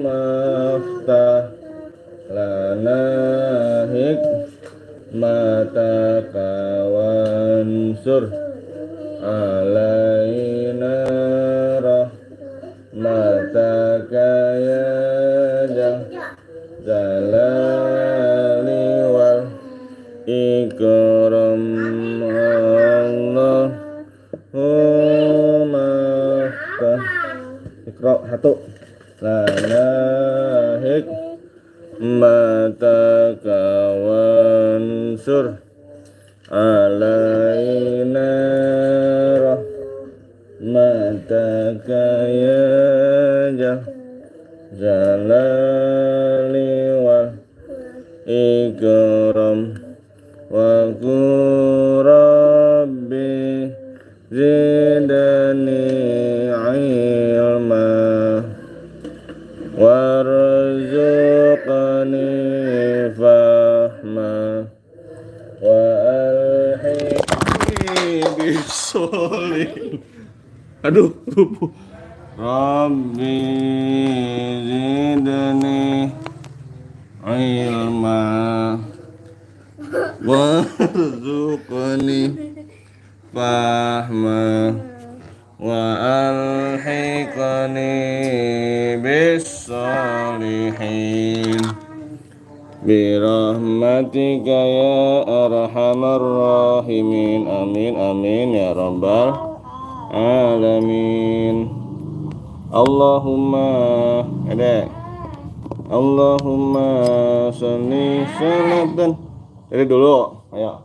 maftah lana hikmataka wansur alaina rahmataka ya jalali wal ikram Allahumma ikra satu lana hikmataka wansur alaina rahmataka ya jalali wal ikram wa rabbi zidni ilma warzuqni fahma wa alhiqni bisolih. Aduh, rubuh. Rabbi zidni ilma warzuqni fahma wa alhiqni bis-sholihin birahmatika ya arhamar rahimin. Amin amin ya rabbal alamin. Allahumma sholli salatan. Jadi dulu, ayo.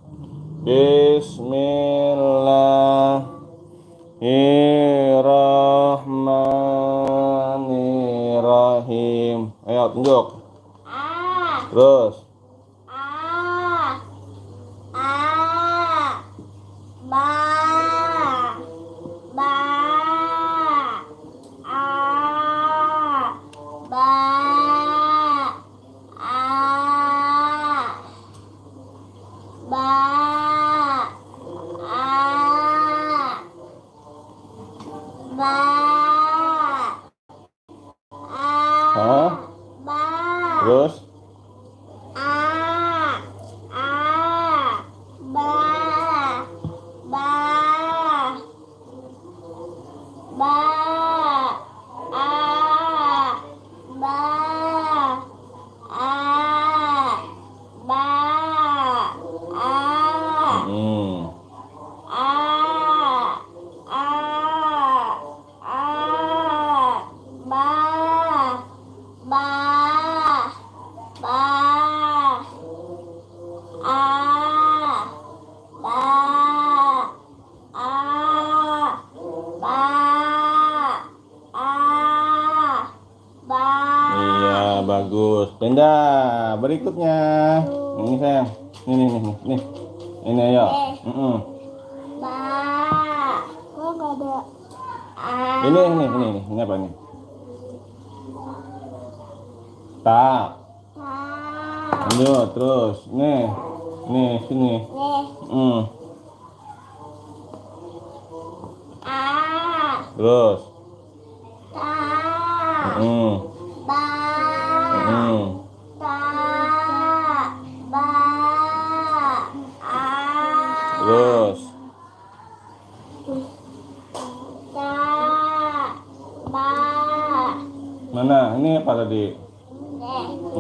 Bismillahirrahmanirrahim. Ayo tunjuk. Terus. Terus bagus. Pindah berikutnya. Ini sayang. Ini ayo. Ini apa nih? Tak. Lanjut terus. Nih sini. Terus. Terus. Mana? Ini apa tadi?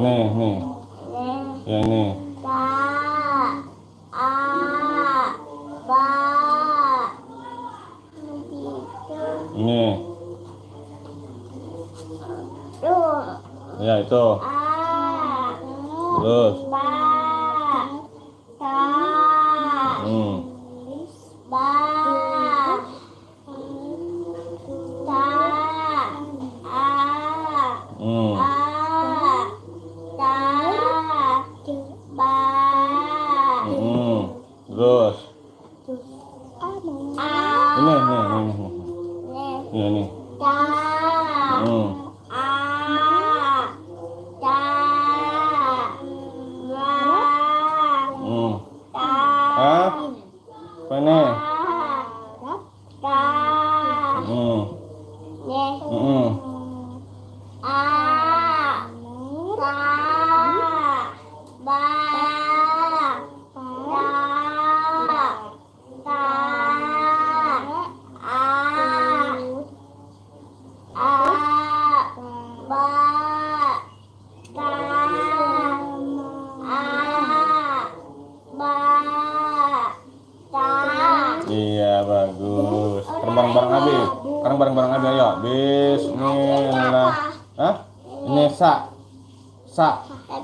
Nih. Ya ini. Ini. Ya itu. Terus. Terus. Ini. Apa nih? ba, ta, a, ba, ta. Iya, bagus. Sekarang bareng-bareng Abi. Sekarang bareng-bareng Abi, ayo. Bismillah. Hah? Ini sa.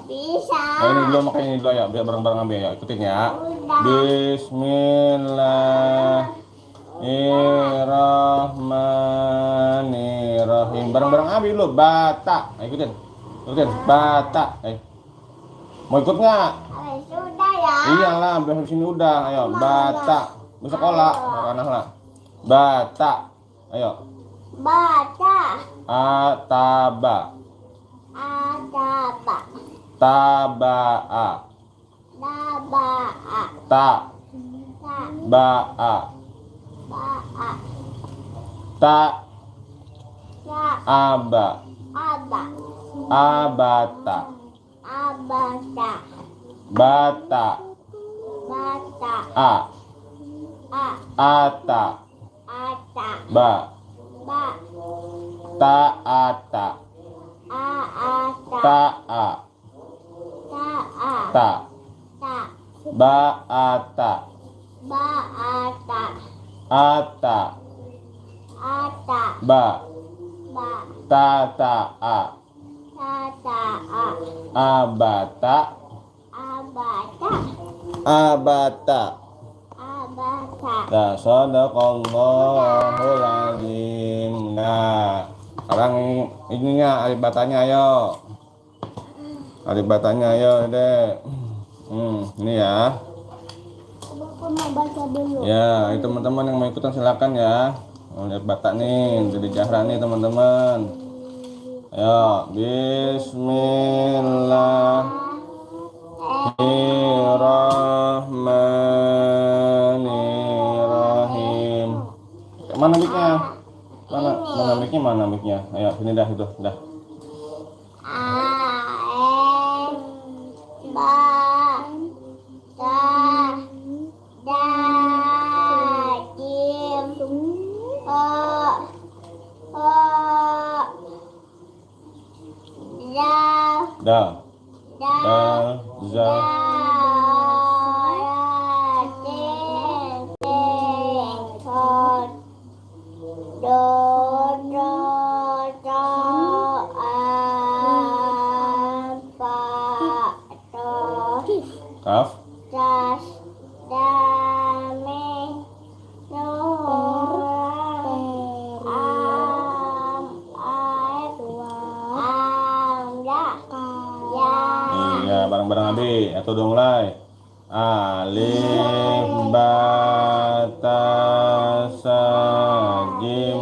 Bisa. Nah, ini dulu, makanya ini dulu ya. Biar bareng-bareng Abi, ayo. Ikutin ya. Bismillahirrahmanirrahim. Bareng-bareng Abi dulu. Bata. Ayo, ikutin. Ikutin. Bata. Ayo. Mau ikut nggak? Sudah ya. Iyalah, habis ini udah. Ayo, bata. Bisa sekolah. Anak lah. Bata. Ayo. Baca. Ataba. Adaba. Tabaa. Dabaa. Ta. Ta. Baa. Baa. Ta. Ta. Aba. Aba. Abata. Abata. Bata. Bata. A. A. Ata. Ata. Ba. Ba. Taata. Ata. Taa. Ta. Ta. Ta. Baata. Baata. Ata. Ata. Ba. Ba. Tataa. Tata. A. Abata. Abata. Abata. Abata. Nah, sadaqallahul azim. Nah, sekarang ininya alibatanya ayo. Alibatanya ayo, Dek. Ini ya. Aku mau baca dulu. Ya, ini teman-teman yang mau ikutan silakan ya. Mau lihat batak nih, jadi Jahra nih teman-teman. Ayo, bismillahirrahmanirrahim. Mana mic-nya? Mana mic-nya? Mana mic-nya? Ayo, sini dah itu, dah. Dah. Za. Kaf. Das, dame, nur, Iya, bareng-bareng Abi. Atau udah mulai. Alif, ba, ta, sa, jim,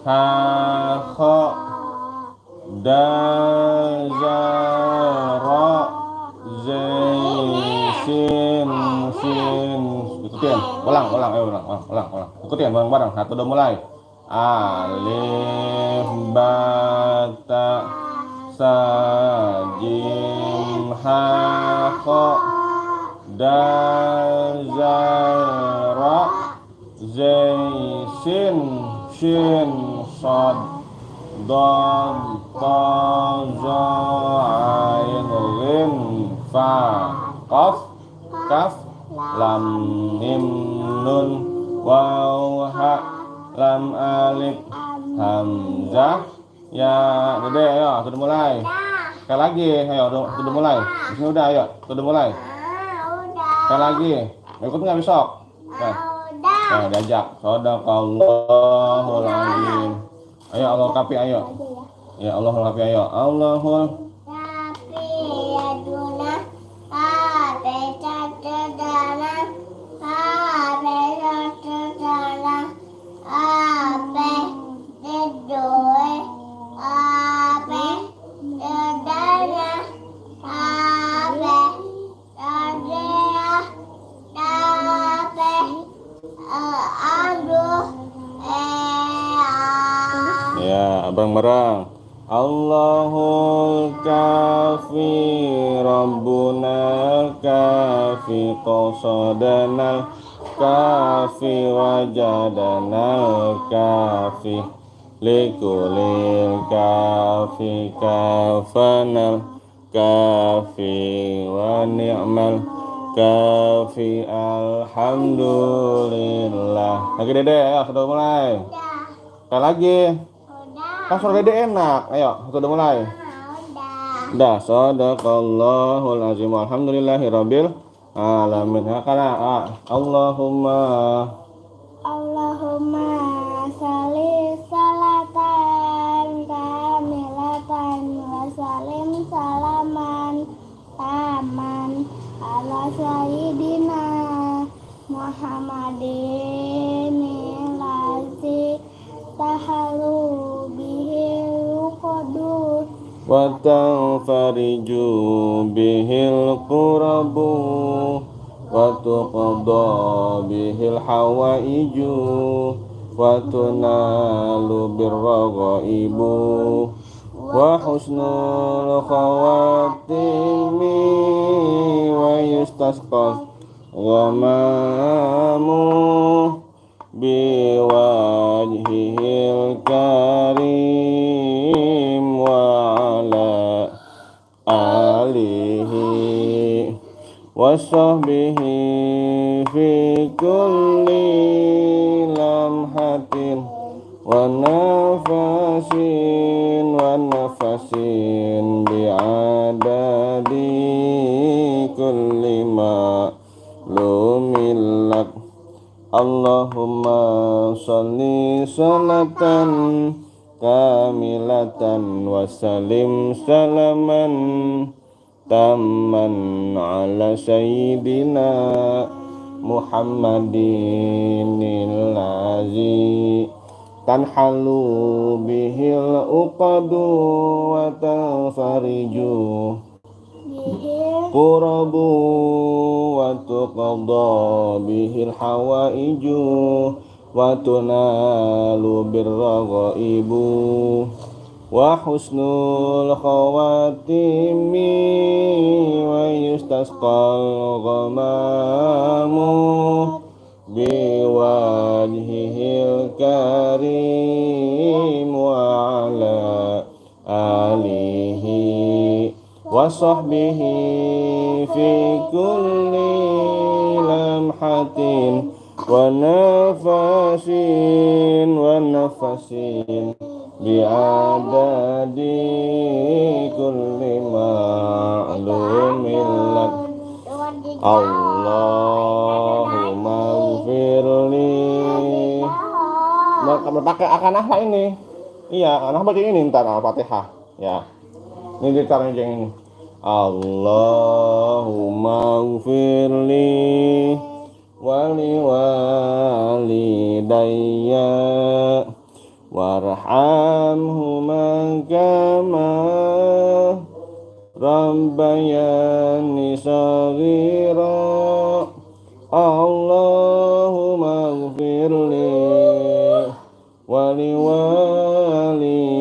ha, kha, dal, za, ra, zai, sin, sin. Ikutin. Ulang. Ayo ulang. Ikutin bareng-bareng. Satu udah mulai. Alif, ba, ta, sa, jim, ha, kha, dal, za, ra, zai, sin, shin, sad, dad, ta, za, ain, ghin, fa, qaf, kaf, lam, mim, nun, waw, ha, lam, alif, hamzah, ya. Dede, ayo, sudah mulai. Sekali lagi, ayo, sudah mulai. Di sini udah, ayo, sudah mulai. Sekali lagi, ikut nggak besok? Nah, diajak. Shadaqallahul azim. Ayo, Allah kafi, ayo. Ya, Allah kafi, ayo. Allahul Tapi ya duna, tapi cacadana, tapi cacadana, tapi dedoe, tapi dedana, tapi dadea, tapi aduh, ya, bareng-bareng. Allahul kafi, Rabbuna kafi, qasadana kafi, wajadana kafi, likulil kafi kafanal kafi wa ni'mal kafi alhamdulillah. Lagi Dede, ayo sudah mulai. Udah. Sekali lagi. Udah. Kan suara Dede enak. Ayo, sudah mulai. Udah. Dah, sadaqallahul azim. Alhamdulillahirabbil alamin. Allahumma Allahumma sholli salatan kamilatan wa salim salaman taman ala sayyidina Muhammadin lazi tahalu bihil qadu wa tanfariju bihil qurabu wa tuqadha bihil hawaiju wa tunalu birraghaibu wa husnul khawatimi wa yustasqa ghamamu biwajhihil karim wa ala alihi wa sahbihi fi kulli lamhatin wa nafasin bi'adadi kulli ma lumilak. Allahumma sholli salatan kamilatan wa salim salaman tamman ala sayyidina Muhammadin lazi tanhalu bihil uqadu wa tanfariju qurabu wa tuqadha bihil hawaiju wa tunalu birraghaibu wa husnul khawatimi wa yustasqal ghamamu biwajhihil karim wa ala alihi wa sahbihi fi kulli lamhatin wa nafasin bi'adadi kulli ma'lumin lak. Allahumma gfirli. Pakai akanah ini. Iya, anak baca ini ntar Al-Fatihah. Ya. Ini gitarnya yang ini. Allahumma gfirli wali walidayya warhamhuma kama rabbayani shaghira. Allahumma gfirli wali walidayya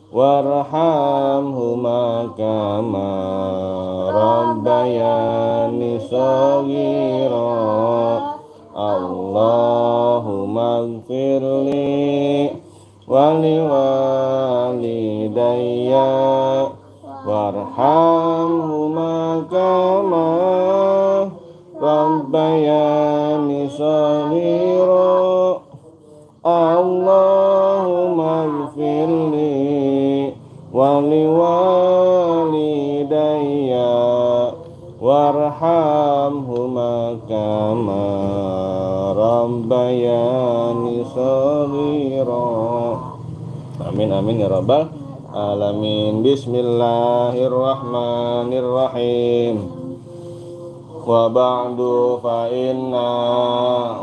warhamhuma kama rabbayani shaghira. Allahumma gfirli wali walidayya warhamhuma kama rabbayani shaghira. Allahumma gfirli wali walidayya warhamhuma kama rabbayani shaghira. Amin amin ya rabbal alamin. Bismillahirrahmanirrahim. Wa ba'du fa inna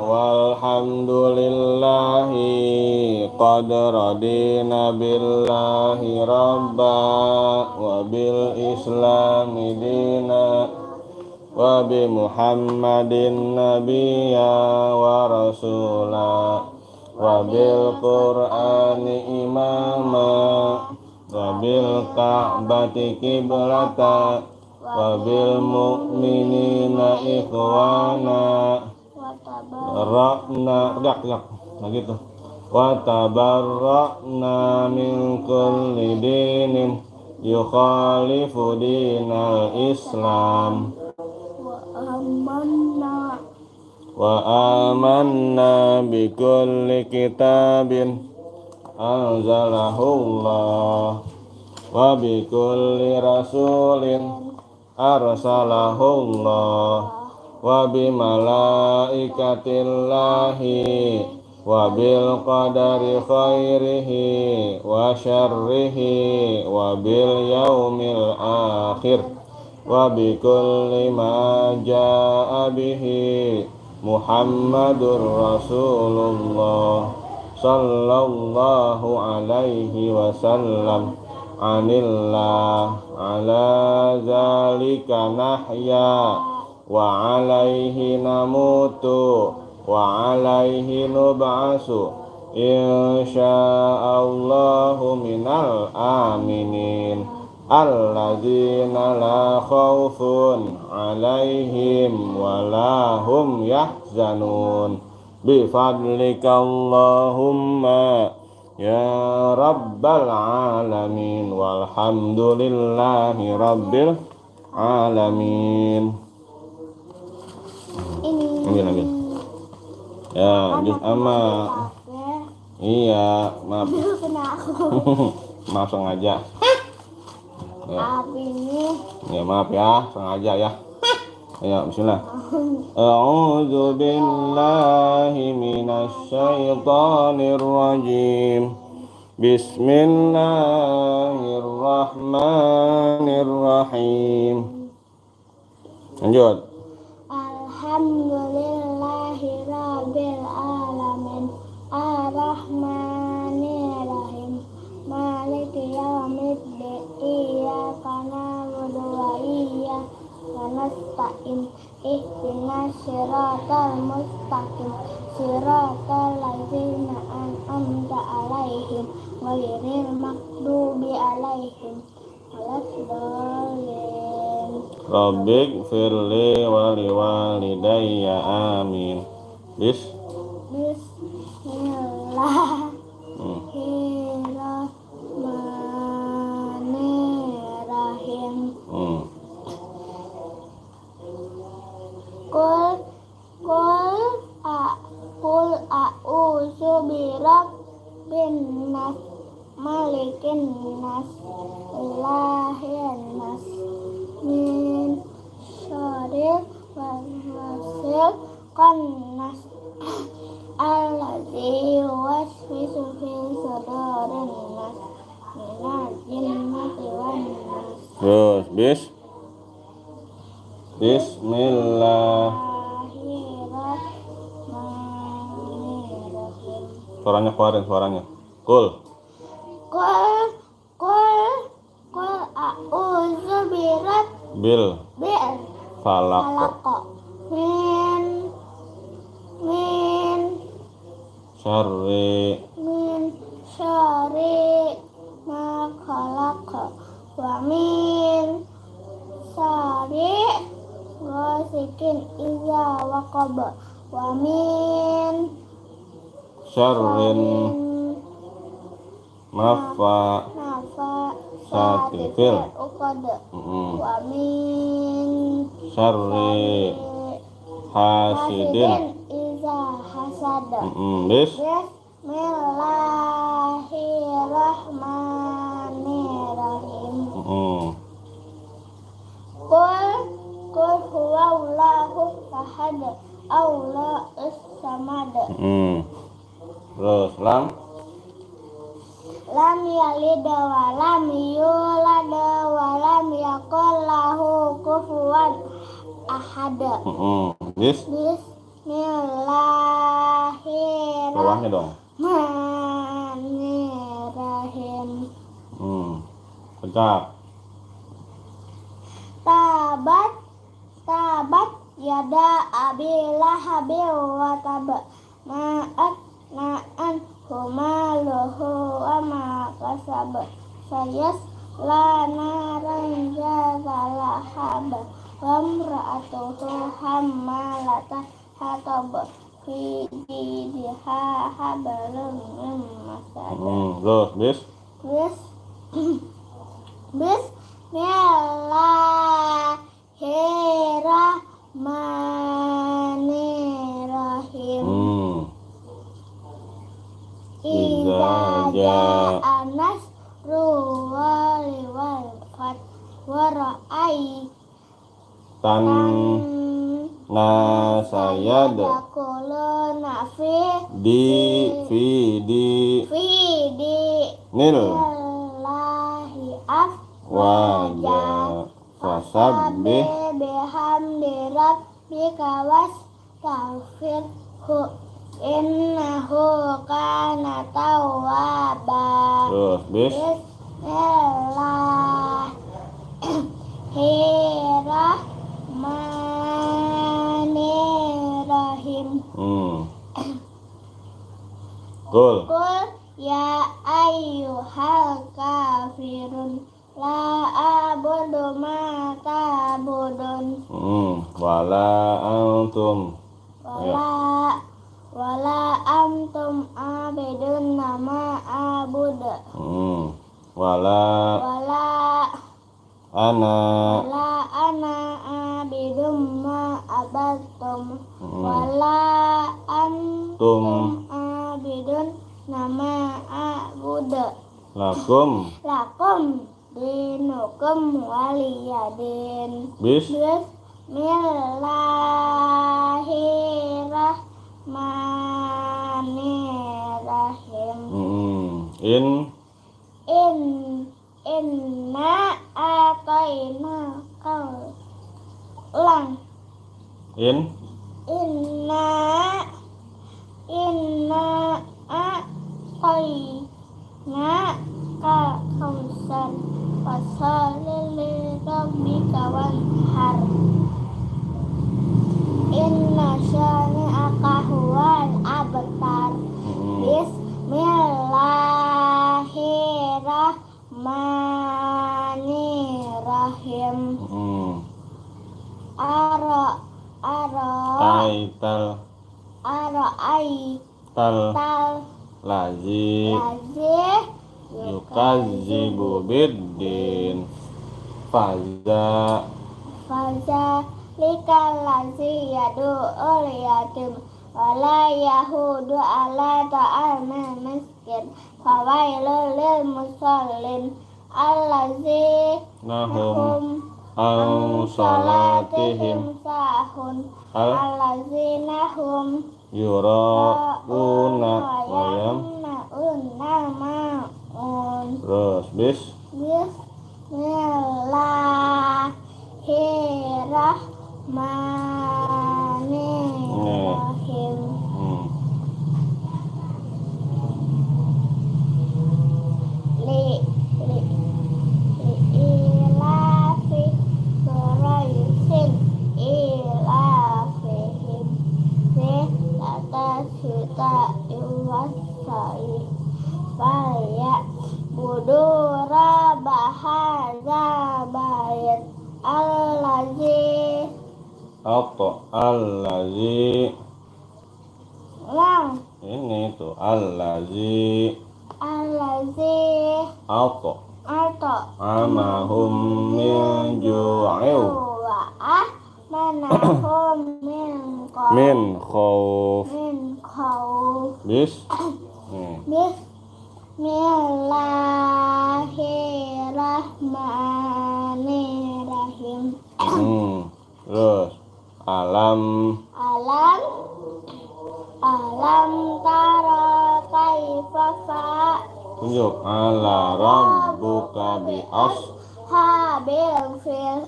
walhamdulillahi qad radina billahi rabba wa bil islami dina wa bi muhammadin nabiyya wa rasula wa bil qur'ani imama wa bil ka'bati qiblata wa bil mu'minina ikhwana ra'na tegak nah gitu wa tabarra'na min kulli dinin yukhalifu dinal Islam wa amanna bi kulli kitabin anzalahullah wa bi kulli rasulin arsalahullah wa bi malaikatillahi wa bil qadari khairihi wa syarrihi wa bil yaumil akhir wa bi kulli ma jaa bihi Muhammadur Rasulullah sallallahu alaihi wasallam anillah ala zalika nahya wa alaihi namutu wa alaihi nub'asu insyaallahu minal aminin alladzina la khaufun alaihim wa la hum yahzanun bifadlika Allahumma ya rabbal alamin walhamdulillahi rabbil alamin. Ambil ya juz amma. Iya maaf. Maaf sengaja ya. Ya maaf ya sengaja ya. Ya bismillah. A'udzu billahi minasy syaithanir rajim. Bismillahirrahmanirrahim. Lanjut. Alhamdulillahirabbil alamin arrahmanirrahim maliki yaumiddin iyyaka na'budu wa iyyaka nasta'in ihdinas siratal mustaqim siratal ladzina an'amta 'alaihim ghairil maghdubi alaihim waladdallin. Rabbik firli wa liwalidayya amin. Bismillahirrahmanirrahim. Qul a'udzu birabbin nas malikin nas ilahin nas min syarril waswasil khannas alladzi yuwaswisu fi sudurin nas minal jinnati wan nas. Terus Bismillahirrahmanirrahim. Suaranya keluarin suaranya. Qul a'udzu birabbil falaq min syarri ma khalaq wa min syarri ghasikin idza waqab wa min syarrin satifil wa min syarri hasidin iza hasad. Bismillahirrahmanirrahim. Qul huwallahu ahad Allahus samad. Terus lam yalid wa lam yulad wa lam yakul lahu kufuwan ahad. Bismillahirrahmanirrahim. Pencak. Tabat yada abi lahabil wa tab ma'an humaluhu wa ma kasab sayas la naran jazalahab wa mra'atuhu hammalata hatab fi jidha hablum min masad. Terus bis. Bismillahirrahmanirrahim. Iza Ja'a nasru wal fath wa ra'ai tan nasayad yaquluna di nil Allahi wajah fasabbih bihamdi rabbika wastaghfirhu innahu kana tawwaba. terus bis. Bismillahirrahmanirrahim. Qul Qul ya ayyuhal kafirun la a'budu ma ta'budun wala antum wala antum abidun nama abudu wala ana abidum ma abattum wala antum abidun nama abudu lakum dinukum waliyadin. bis. Bismillahirrahmanirrahim. Inna ataina kau ulang. Inna ataina kal kausar fasholli li rabbika wanhar. Inna syani'aka huwal abtar. Bismillahirrahmanirrahim. Ara'aital lazi yukadzibu biddin faza likal lazi yadu'ul yatim wala yahudu ala ta'amil miskin fawailul lil musallin allazi nahum an salatihim sahun allazina hum yura'una wa yamna'una ma'un. terus bis. Bismillahirrahmanirrahim. Ilafi Quraisyin ilafihim latasita iwasai faya budu rabahaza bayat allazi ini tuh allazi auto amahum min ju'il manahum min khawf bis. Bismillahirrahmanirrahim. Terus alam tara kaifa tunjuk ala rabbuka bi ashabil fil.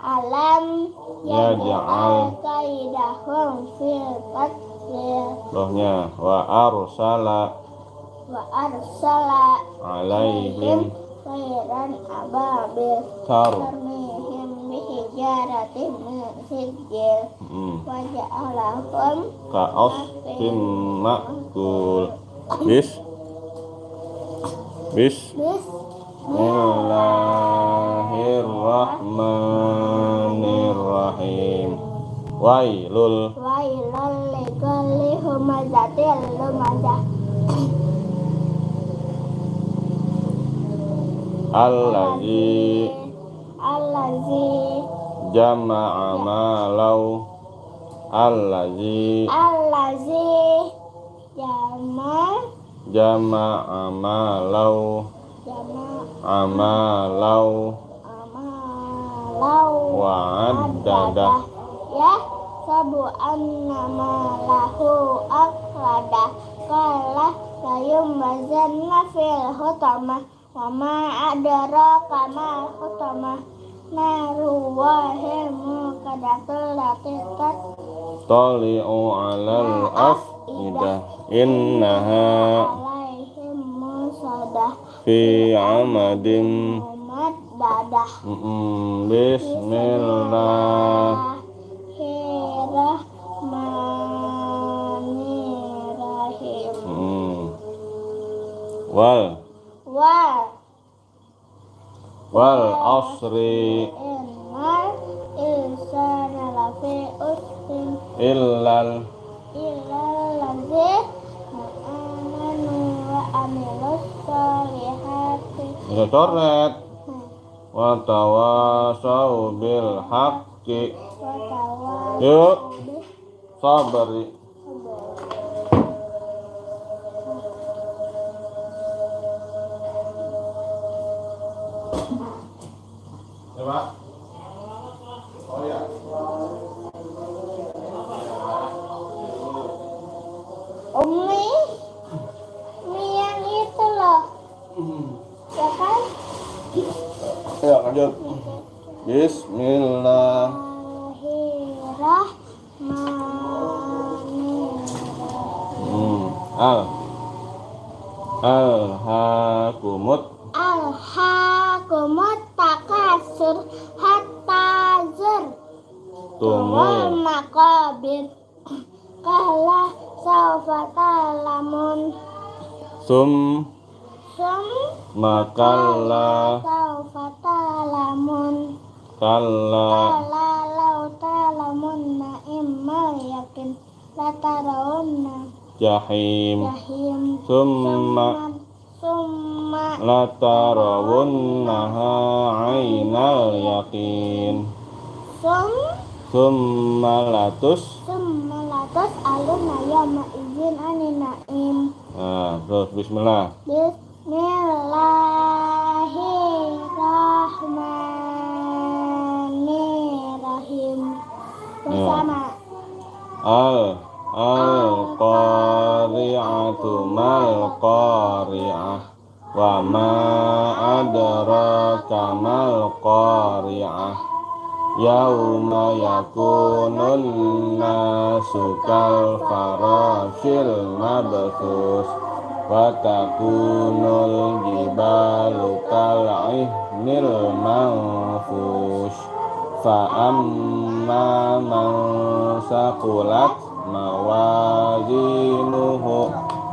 alam yaj'al kaidahum fil tadbir. rohnya wa arsala alaihim khairan ababil tarmihim bihijaratin min sijil wa ja'alahum ka'asfin ma'kul bis. Bismillahirrahmanirrahim. Wailul belum ada. Allazi jama'a malau. Allazi jama'a malau. Amalau wa'addada. Ya sabu annama lahu akhlada qala sayum bazanna fil hutamah wa ma adraka ma hutamah naru wahimu kadatul latikat Tali'u 'alal af'idah innaha alaihim musadah fi 'amadim. dadah. Bismillahirrahmanirrahim. Wal asri Innal insana lafi usrin illal ladzina amanu wa amilus solihati. coret wa tawasau bil haqqi. Yuk sabari. Ya Pak. Oh ya. Umi yang itu loh, ya kan? Ya lanjut. Bismillah. Alhaakumut Takasur hatta zurtumul maqabir kala sawfa ta'lamun sum sum makalla sawfa ta'lamun kalla kala law ta'lamunna immal yakin la tarawunna jahim jahim summa latarawunnaha ainal yaqin summa latus aluna yawma izin anin na'im. Nah, terus bismillah. Bismillahirrahmanirrahim. Bersama Al-qari'atu mal qari'ah wa ma adraka mal qari'ah yauma yakunun nasu kal farashil mabthus wa takunul jibalu kal ihnil manfush fa amma man saqulat mawazinuhu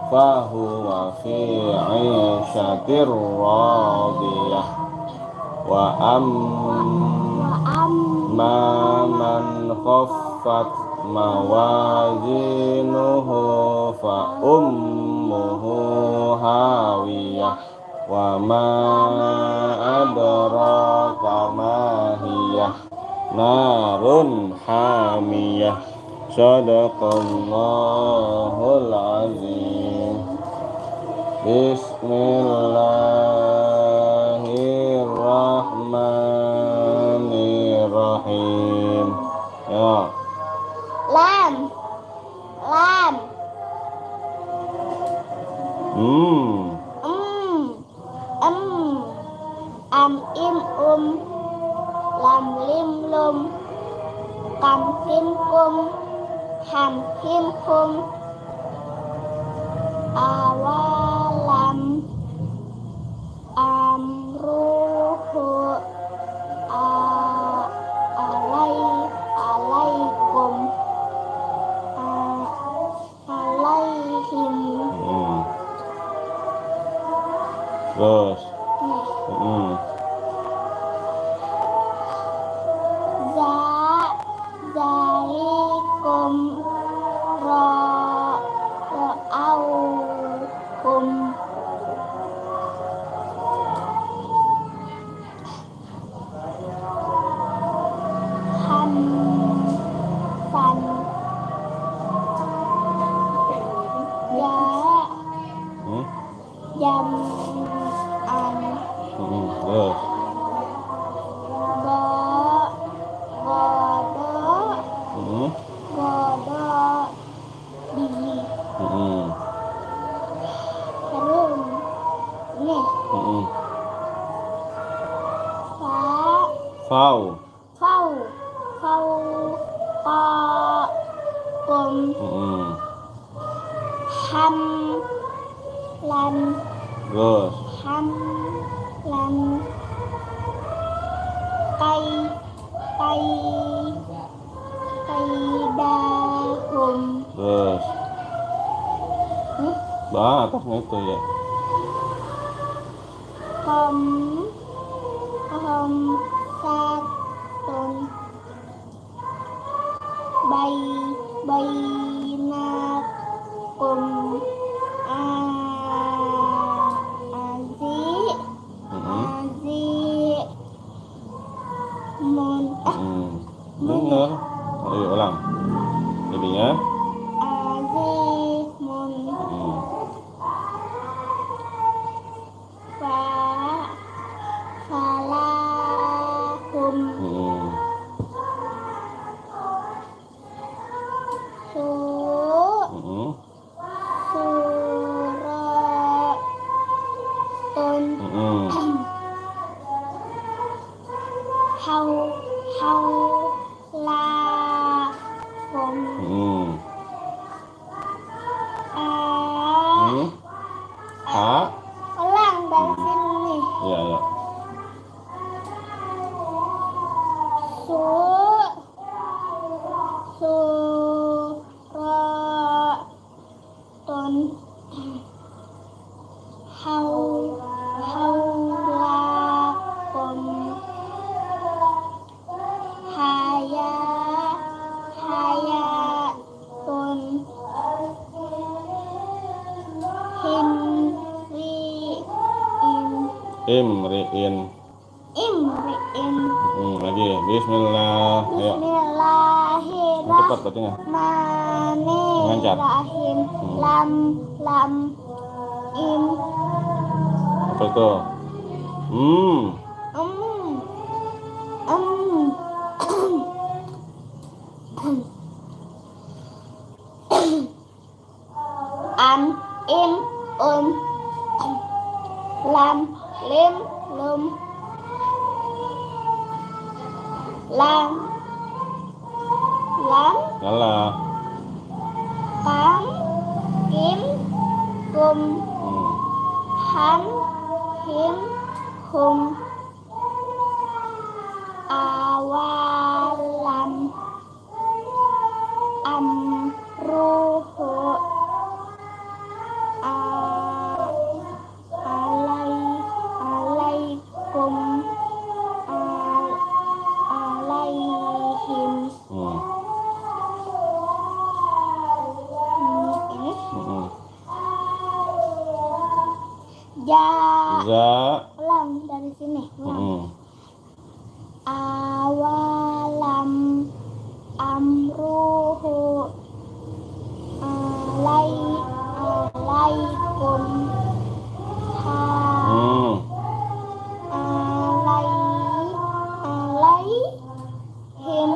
fahuwa fi 'ishatir radiyah wa amma man khaffat mawazinuhu fa ummuhu hawiyah wa ma adraka ma hiyah narun hamiyah. Sadaqallahul azim. Bismillahirrahmanirrahim. Ya. lam am im lam lim lum kam kim kum ham him kum awalam amruhu alaikum alaihim. Terus zalikum Terus. Godok. Mm-mm. Godok. Biji. Mm-mm. Harum. Ini. Mm-mm. Fau. Fau. Fau. Kom. Mm-mm. Ham. Lan. Terus. Ham. Lan. Kai. Kai. Kai dahum. Terus. Hmm? Atasnya itu ya. Kom. Kom. Satun. Bainakum. Azi. Mm-mm. Mun. Bener. Ayo ulang. Jadinya. Azimun. Mm. Falahum. Mm. Mm. Suratun. Mm. Lahum. Mm. Ah. A. Ulang dari sini. Ya ya. Suratun. Haulakum. Hayatun. Imri'in. Imri'in. Lagi. Bismillah. Ayo. Cepat bacanya. Lancar. Bismillahirrahmanirrahim. Lam. Im. Apa itu? Am. Im. Lam. Lim. Lum. Lam. Salah. Kam. Kim. Kum. Han. Him. Hum. Awalam. Amruhu. Alaikum. Alaihim. Ini. Ulang dari sini. Awalam amruhu alaikum alaihim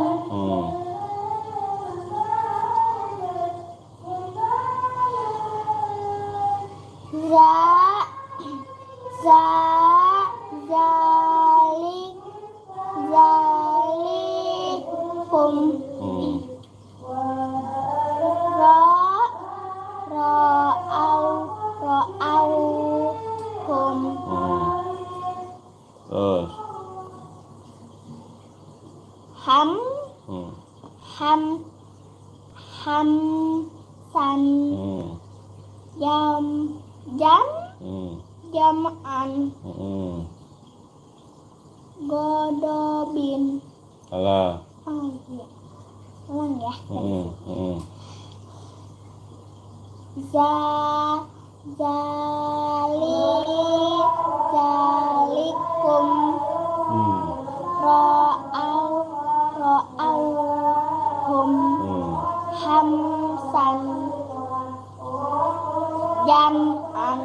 zalikum ra'auhum Terus. hamsan jam'an godobin. Salah. Oh iya, ulang ya. Zalikum ra'auhum hamsan jam'an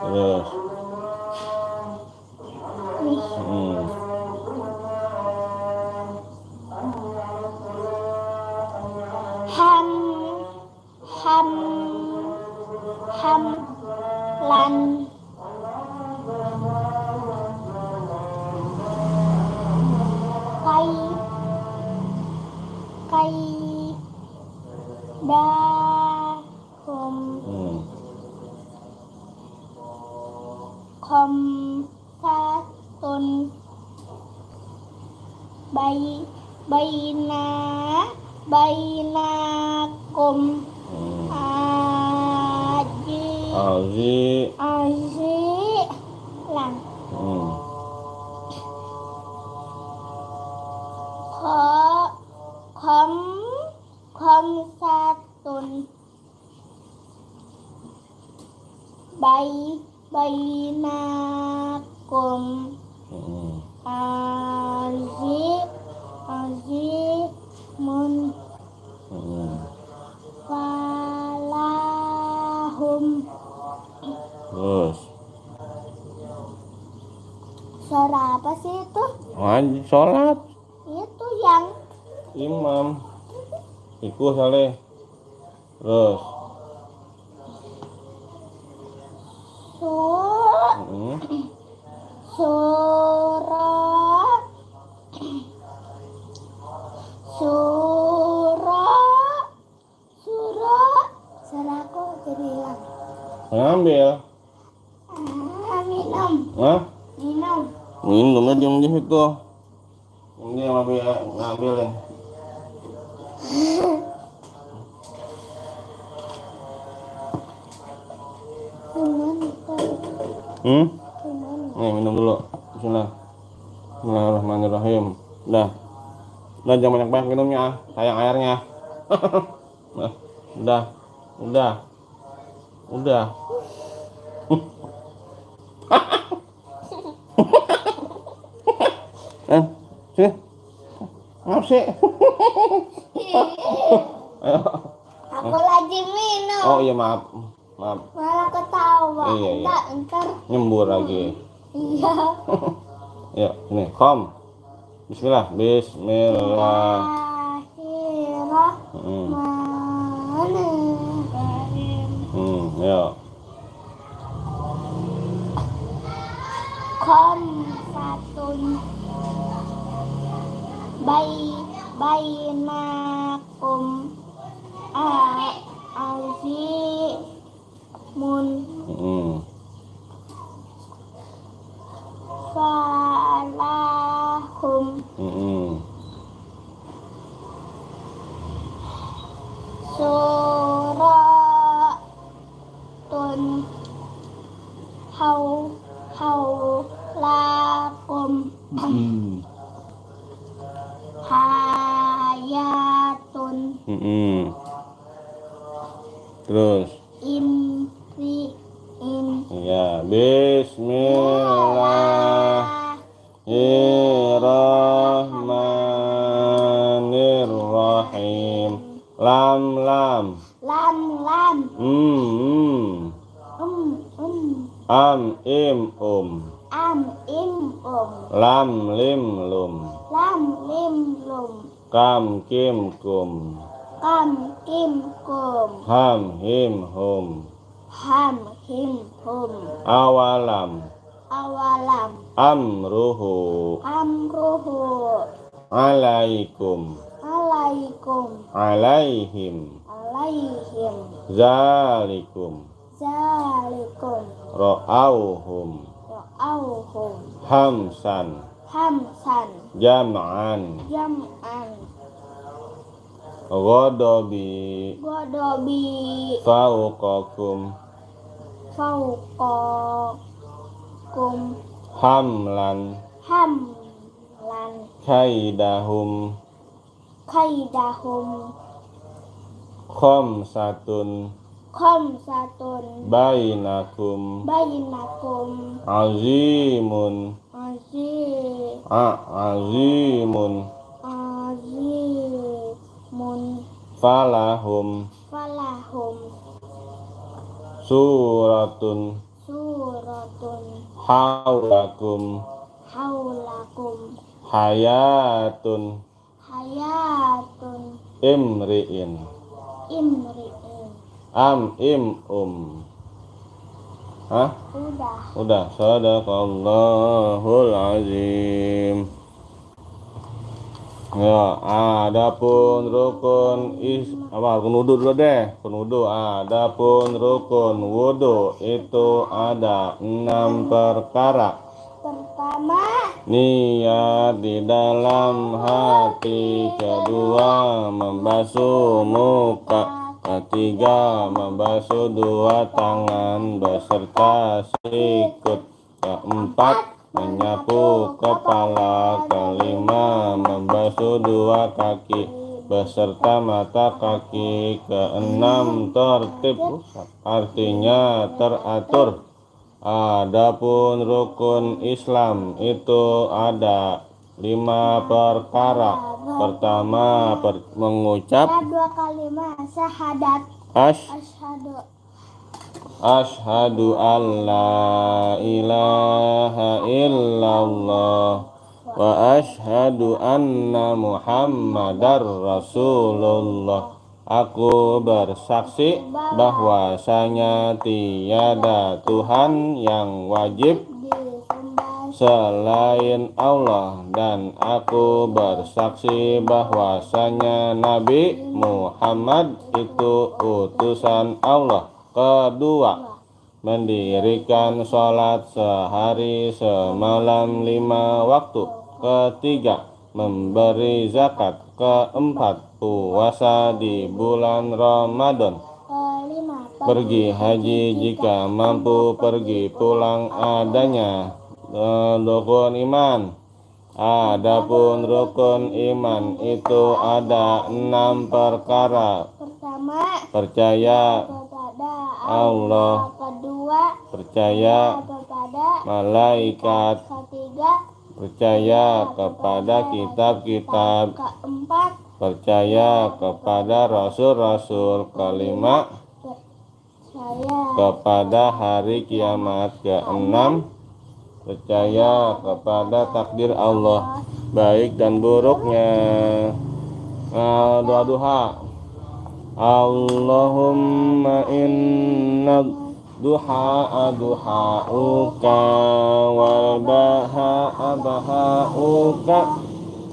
Terus. Nih. Ham lan kai dahum kom satun bainakum aji lan kom satun bainakum azimun falahum. Terus. Suara apa sih itu? Sholat. Itu yang Imam. Iku saleh. Terus. Suara aku jadi hilang. Ngambil. Minum. Hah? Minum. Minumnya diam di situ. Ini yang ngambilin. Nih minum dulu. Bismillah. Bismillahirrahmanirrahim. Udah jangan banyak-banyak minumnya, sayang airnya. Udah. Sih. Maaf sih. Ayo. Aku lagi minum. Oh iya maaf. Malah ketawa. Iya. Ntar. Nyembur lagi. Iya. Ya, ini kom. Bismillah. Bismillahirrahmanirrahim. Ya. Kom satun bainakum azimun falahum. Suratun haulakum hayatun. Terus. Ya, Bismillahirrahmanirrahim. Lam. Am im lam lim lum. Kam kim kum. Ham him hum. Awalam. Amruhu. Alaikum. Alaihim. Zalikum. Ra'auhum. Hamsan. Jam'an. Godobi. Fauqakum. Hamlan. Kaidahum. Khamsatun. Bainakum. Azimun. Falahum. suratun suratun haulakum haulakum hayatun hayatun imri'in imri'in. Hah? Udah. Shadaqallahul azim. Ya, adapun rukun rukun wudu dulu deh. Rukun wudu. Adapun rukun wudu itu ada 6 perkara. Pertama, Niat di dalam hati. Kedua, membasuh muka. Ketiga, membasuh 2 tangan beserta sikut. Keempat, menyapu kepala. Kelima, membasuh 2 kaki beserta mata kaki. Keenam, tertib, artinya teratur. Adapun rukun Islam itu ada 5 perkara. Pertama, mengucap 2 kalimat syahadat. Asyhadu an la ilaha illallah wa asyhadu anna Muhammadar Rasulullah. Aku bersaksi bahwasanya tiada Tuhan yang wajib selain Allah, dan aku bersaksi bahwasanya Nabi Muhammad itu utusan Allah. Kedua, mendirikan sholat sehari semalam 5 waktu. Ketiga, memberi zakat. Keempat, puasa di bulan Ramadan. Kelima, Pergi haji jika mampu, pergi pulang adanya. Rukun iman. Adapun rukun iman itu ada 6 perkara. pertama, Percaya kepada Allah. Kedua, Percaya kepada malaikat. ketiga, Percaya kepada kitab-kitab. keempat, Percaya kepada rasul-rasul. Kelima, saya kepada hari kiamat. Keenam, percaya kepada takdir Allah, baik dan buruknya. Doa duha. Allahumma inna duha duhauka wal baha bahauka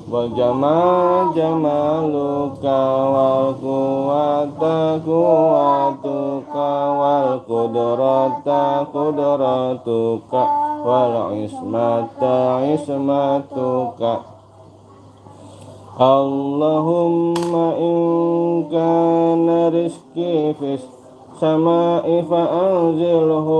wal jamal jamaluka wal quwata quwatuka wal qudrata qudratuka wal ismata ismatuka. Allahumma in kana rizqi fis sama'i fa'anzilhu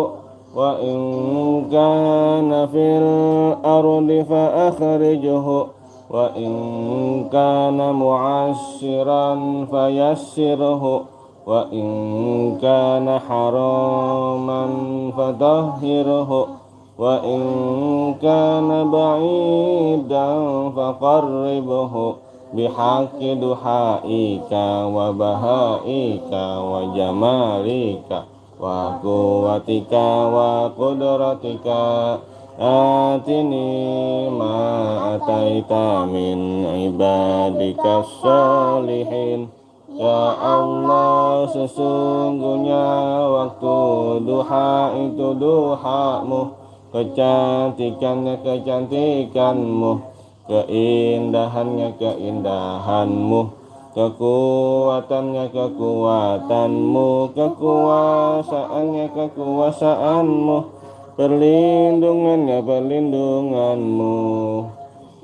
wa in kana fil ardi fa'akhrijhu wa in kana mu'assiran fayassirhu wa in kana haraman fatahhirhu wa in kana ba'idan faqarribhu bihaqqi duhaika wa bahaika wa jamalika wa quwwatika wa qudratika. Atini ma ataita min ibadika salihin. Ya Allah, sesungguhnya waktu duha itu duhamu, kecantikannya kecantikanmu, keindahannya keindahanmu, kekuatannya kekuatanmu, kekuasaannya kekuasaanmu, perlindungannya perlindunganmu.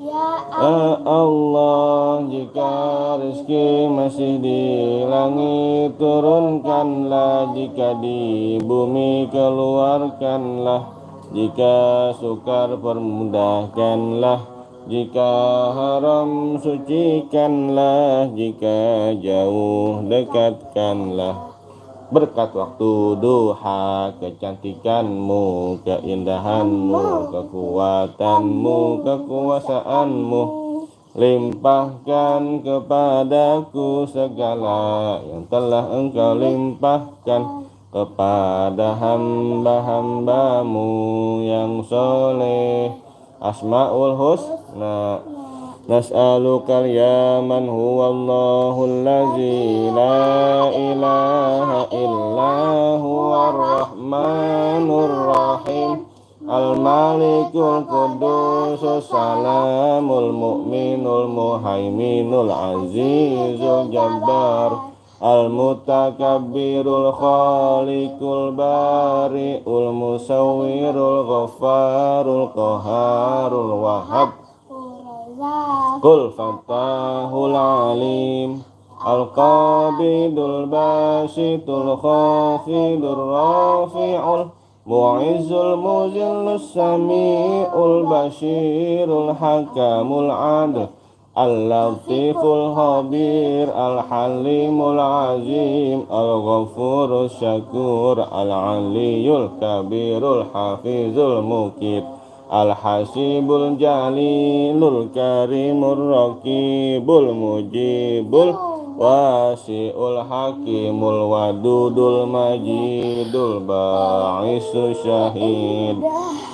ya Allah, jika rezeki masih di langit turunkanlah, jika di bumi keluarkanlah, jika sukar permudahkanlah, jika haram sucikanlah, jika jauh dekatkanlah. Berkat waktu duha, kecantikanmu, keindahanmu, kekuatanmu, kekuasaanmu, limpahkan kepadaku segala yang telah engkau limpahkan. kepada hamba-hambamu yang soleh. Asmaul husna. Nas'alukal ya man huwallahul ladzi la ilaha illa huwar rahmanur rahim. Al-Malikul Qudusus Salamul Mu'minul Muhaiminul Azizul Jabbar Al-Mutakabbirul Khaliqul Bari'ul Musawwirul Ghaffarul Qaharul Wahhab Qul Fattahul Alim Al-Qabidul Basitul Khafidur Rafi'ul Mu'izzul Muzillus Sami'ul Bashirul Hakamul Adl Al-Latiful Khabir Al-Halimul Azim Al-Ghafurus Syakur Al-Aliyul Kabirul Hafizul Mukib Al-Hasibul Jalilul Karimur Raqibul Mujibul Wasi'ul Hakimul Wadudul Majidul Ba'isus Syahid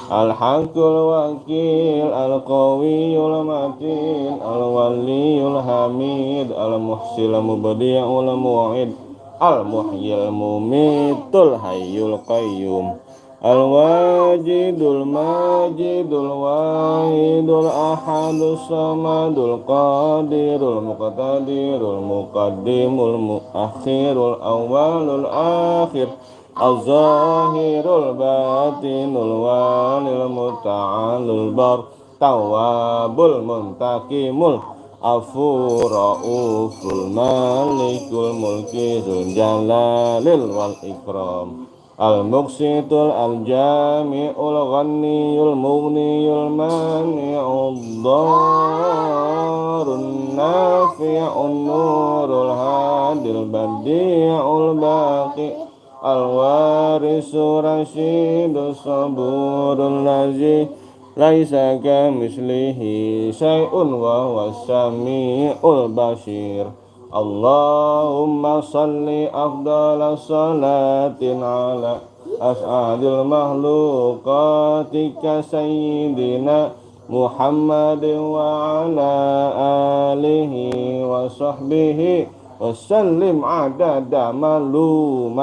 Al-Haqqul Wakil Al-Qawiyul Matin Al-Waliyul Hamid Al-Muhsil Mubdi'ul Mu'id Al-Muhyil Mumitul Hayyul Qayyum Al-Wajidul Majidul Wahidul Ahadus Samadul Qadirul Muqtadirul Muqaddimul Muakhirul Awwalul Akhir Az-Zahirul Batinul Walil Muta'alul Bar Tawabul Muntakimul Afu Ra'uful Malikul Mulki Zul Jalalil Wal Ikram Al-Muqsitul Al-Jami'ul Ghaniyul Mughniyul Mani'ud Darun Nafi'un Nurul Hadil Badi'ul Baqi Al-Warisu Rasyidus Saburul Lazi Laisa kamislihi syai'un wa huwas Sami'ul Bashir Allahumma salli afdala salatin ala as'adil makhluqatika sayyidina Muhammadin wa ala alihi wa sahbihi wa sallim adada malumatika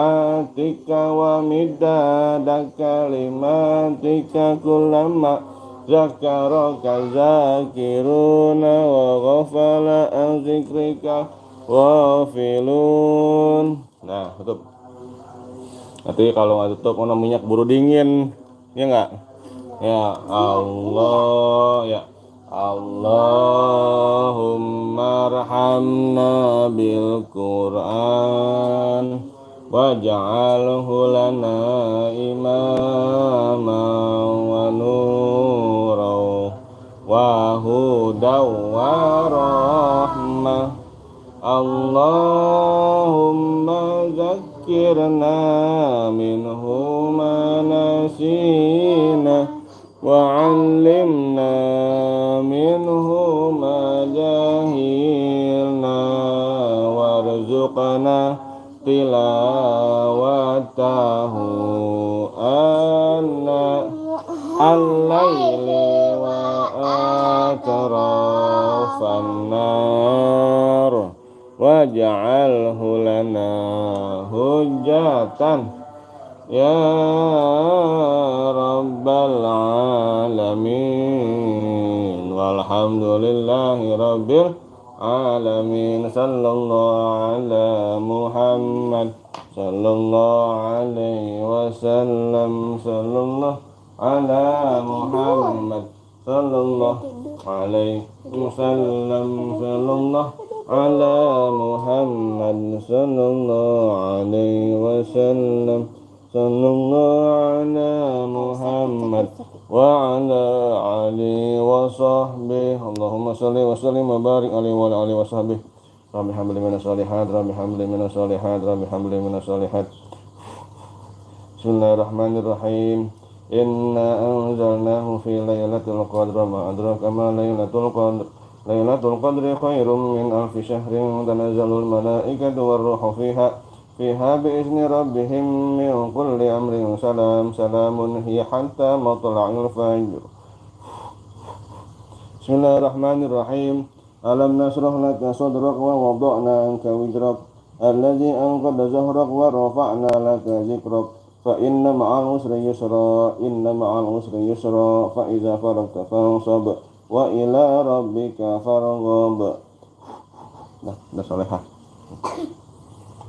wa midada kalimatika kullama zakaraka zakiruna wa ghafala an zikrika wafilun. Nah, tutup. Nanti kalau nggak tutup mana minyak buru dingin, ya nggak? Ya Allah, ya Allahumma arhamna bil Qur'an waj'alhu lana imaman wa nuran wa hudaw wa rahmah. Allahumma zakkirna minhu ma nasina wa 'allimna minhu ma jahilna warzuqna tilawatahu anna al-laili wa atrafan nar waj'alhu lana hujjatan ya rabbal alamin walhamdulillahi rabbil alamin sallallahu ala Muhammad sallallahu alaihi wasallam sallallahu ala Muhammad sallallahu alaihi wasallam sallallahu ala Muhammad sallallahu alaihi wasallam sallallahu ala Muhammad wa ala alihi wa sahbihi Allahumma salli wa sallim wa barik alaihi wa ala alihi wa sahbihi Rabbi hamli minas shalihat Rabbi hamli minas shalihat Rabbi hamli minas shalihat Bismillahirrahmanirrahim Inna anzalnahu fi lailatul qadr ma adraka ma lailatul qadr Lailatul Qadri khairum min alfi syahrin tanazzalul malaikatu warruhu fiha فيها بإذن ربهم من كل أمر سلام هي حتى مطلع الفجر. بسم الله الرحمن الرحيم. ألم نشرح لك صدرك ووضعنا عنك وزرك الذي أنقض ظهرك ورفعنا لك ذكرك فإن مع العسر يسرا إن مع العسر يسرا فإذا فرغت فانصب وإلى ربك farghab. Dah solehah.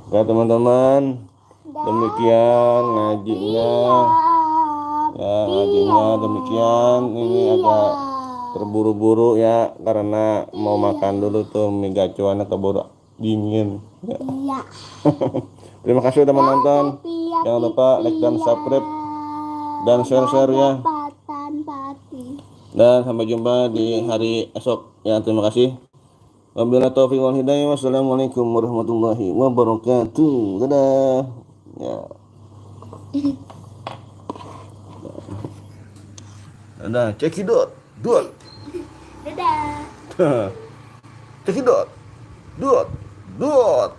Ya teman-teman, demikian ngajinya. Ya ngajinya demikian. Ini agak terburu-buru ya karena mau makan dulu tuh mie gacoannya keburu dingin. Ya. Iya. Terima kasih sudah menonton. Jangan lupa like dan subscribe dan share-share ya. Dan sampai jumpa di hari esok ya. Terima kasih. Wabillahi taufiq wal hidayah. Wassalamualaikum warahmatullahi wabarakatuh. Dadah. Ya. Dadah. Cekidot. Dot. Dadah. Cekidot. Dot. Dot.